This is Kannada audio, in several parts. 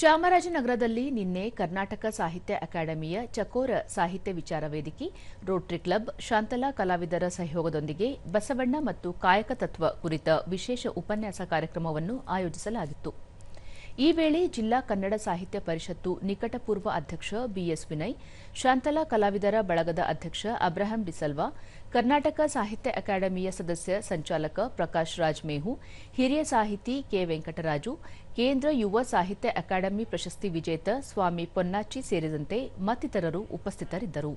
ಚಾಮರಾಜನಗರದಲ್ಲಿ ನಿನ್ನೆ ಕರ್ನಾಟಕ ಸಾಹಿತ್ಯ ಅಕಾಡೆಮಿಯ ಚಕೋರ ಸಾಹಿತ್ಯ ವಿಚಾರ ವೇದಿಕೆ, ರೋಟರಿ ಕ್ಲಬ್, ಶಾಂತಲಾ ಕಲಾವಿದರ ಸಹಯೋಗದೊಂದಿಗೆ ಬಸವಣ್ಣ ಮತ್ತು ಕಾಯಕ ತತ್ವ ಕುರಿತ ವಿಶೇಷ ಉಪನ್ಯಾಸ ಕಾರ್ಯಕ್ರಮವನ್ನು ಆಯೋಜಿಸಲಾಗಿತ್ತು. ಈ ವೇಳೆ ಜಿಲ್ಲಾ ಕನ್ನಡ ಸಾಹಿತ್ಯ ಪರಿಷತ್ತು ನಿಕಟಪೂರ್ವ ಅಧ್ಯಕ್ಷ ಬಿಎಸ್ ವಿನಯ್, ಶಾಂತಲಾ ಕಲಾವಿದರ ಬಳಗದ ಅಧ್ಯಕ್ಷ ಅಬ್ರಹಾಂ ಡಿಸಲ್ವಾ, ಕರ್ನಾಟಕ ಸಾಹಿತ್ಯ ಅಕಾಡೆಮಿಯ ಸದಸ್ಯ ಸಂಚಾಲಕ ಪ್ರಕಾಶ್ ರಾಜ್ ಮೇಹು, ಹಿರಿಯ ಸಾಹಿತಿ ಕೆ ವೆಂಕಟರಾಜು, ಕೇಂದ್ರ ಯುವ ಸಾಹಿತ್ಯ ಅಕಾಡೆಮಿ ಪ್ರಶಸ್ತಿ ವಿಜೇತ ಸ್ವಾಮಿ ಪೊನ್ನಾಚಿ ಸೇರಿದಂತೆ ಮತ್ತಿತರರು ಉಪಸ್ಥಿತರಿದ್ದರು.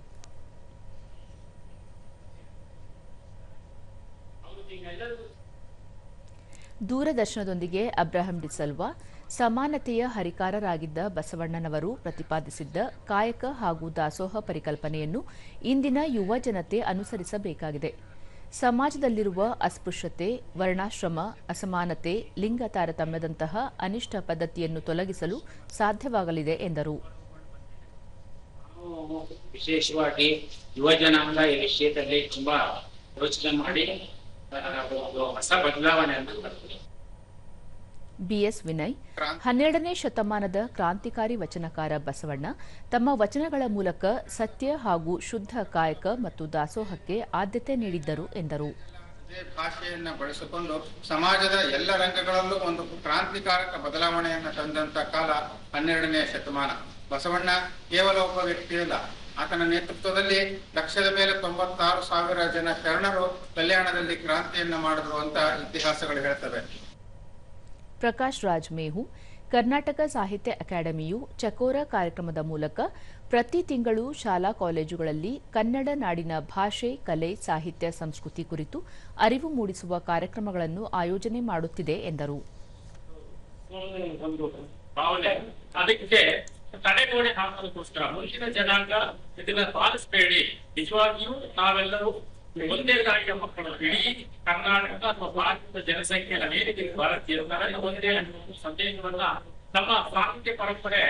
ದೂರದರ್ಶನದೊಂದಿಗೆ ಅಬ್ರಹಾಂ ಡಿಸಲ್ವಾ, ಸಮಾನತೆಯ ಹರಿಕಾರರಾಗಿದ್ದ ಬಸವಣ್ಣನವರು ಪ್ರತಿಪಾದಿಸಿದ್ದ ಕಾಯಕ ಹಾಗೂ ದಾಸೋಹ ಪರಿಕಲ್ಪನೆಯನ್ನು ಇಂದಿನ ಯುವ ಜನತೆ ಅನುಸರಿಸಬೇಕಾಗಿದೆ. ಸಮಾಜದಲ್ಲಿರುವ ಅಸ್ಪೃಶ್ಯತೆ, ವರ್ಣಾಶ್ರಮ, ಅಸಮಾನತೆ, ಲಿಂಗ ತಾರತಮ್ಯದಂತಹ ಅನಿಷ್ಟ ಪದ್ಧತಿಯನ್ನು ತೊಲಗಿಸಲು ಸಾಧ್ಯವಾಗಲಿದೆ ಎಂದರು. ವಿಶೇಷವಾಗಿ ಯುವ ಜನಾಂಗ ಈ ವಿಷಯದಲ್ಲಿ ತುಂಬಾ ಯೋಚನೆ ಮಾಡಿ ಹೊಸ ಬದಲಾವಣೆಯನ್ನು ತರುತ್ತದೆ. ಬಿಎಸ್ ವಿನಯ್, 12ನೇ ಶತಮಾನದ ಕ್ರಾಂತಿಕಾರಿ ವಚನಕಾರ ಬಸವಣ್ಣ ತಮ್ಮ ವಚನಗಳ ಮೂಲಕ ಸತ್ಯ ಹಾಗೂ ಶುದ್ಧ ಕಾಯಕ ಮತ್ತು ದಾಸೋಹಕ್ಕೆ ಆದ್ಯತೆ ನೀಡಿದ್ದರು ಎಂದರು. ಭಾಷೆಯನ್ನು ಬಳಸಿಕೊಂಡು ಸಮಾಜದ ಎಲ್ಲ ರಂಗಗಳಲ್ಲೂ ಒಂದು ಕ್ರಾಂತಿಕಾರಕ ಬದಲಾವಣೆಯನ್ನು ತಂದಂತ ಕಾಲ 12ನೇ ಶತಮಾನ. ಬಸವಣ್ಣ ಕೇವಲ ಒಬ್ಬ ವ್ಯಕ್ತಿಯಲ್ಲ, ಆತನ ನೇತೃತ್ವದಲ್ಲಿ ಲಕ್ಷದ ಮೇಲೆ 96,000 ಜನ ಶರಣರು ಕಲ್ಯಾಣದಲ್ಲಿ ಕ್ರಾಂತಿಯನ್ನು ಮಾಡಿದ್ರು ಅಂತ ಇತಿಹಾಸಗಳು ಹೇಳ್ತವೆ. ಪ್ರಕಾಶ್ ರಾಜ್ ಮೇಹು, ಕರ್ನಾಟಕ ಸಾಹಿತ್ಯ ಅಕಾಡೆಮಿಯು ಚಕೋರ ಕಾರ್ಯಕ್ರಮದ ಮೂಲಕ ಪ್ರತಿ ತಿಂಗಳು ಶಾಲಾ ಕಾಲೇಜುಗಳಲ್ಲಿ ಕನ್ನಡ ನಾಡಿನ ಭಾಷೆ, ಕಲೆ, ಸಾಹಿತ್ಯ, ಸಂಸ್ಕೃತಿ ಕುರಿತು ಅರಿವು ಮೂಡಿಸುವ ಕಾರ್ಯಕ್ರಮಗಳನ್ನು ಆಯೋಜನೆ ಮಾಡುತ್ತಿದೆ ಎಂದರು. ಅದಕ್ಕೆ ತಡೆಗೋಡೆ ಹಾಕೋದಕ್ಕೋಸ್ಕರ ಮುಂದಿನ ಜನಾಂಗ ಇದನ್ನ ಪಾಲಿಸಬೇಡಿ, ನಿಜವಾಗಿಯೂ ನಾವೆಲ್ಲರೂ ಒಂದೇ ತಾಯಿಯ ಮಕ್ಕಳು, ಇಡೀ ಕರ್ನಾಟಕ ಅಥವಾ ಭಾರತದ ಜನಸಂಖ್ಯೆ ಅನೇಕ ಭಾರತೀಯರು ಒಂದೇ ಸಂದೇಶವನ್ನ ನಮ್ಮ ಸಾಹಿತ್ಯ ಪರಂಪರೆ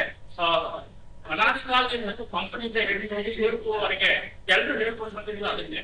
ಅನಾದಿ ಕಾಲದಿಂದ ಕಂಪನಿಯಿಂದ ಹಿಡಿದುವರೆಗೆ ಎಲ್ಲರೂ ಹೇಳ್ಕೊಂಡು ಬಂದಿಲ್ಲ. ಅದನ್ನೇ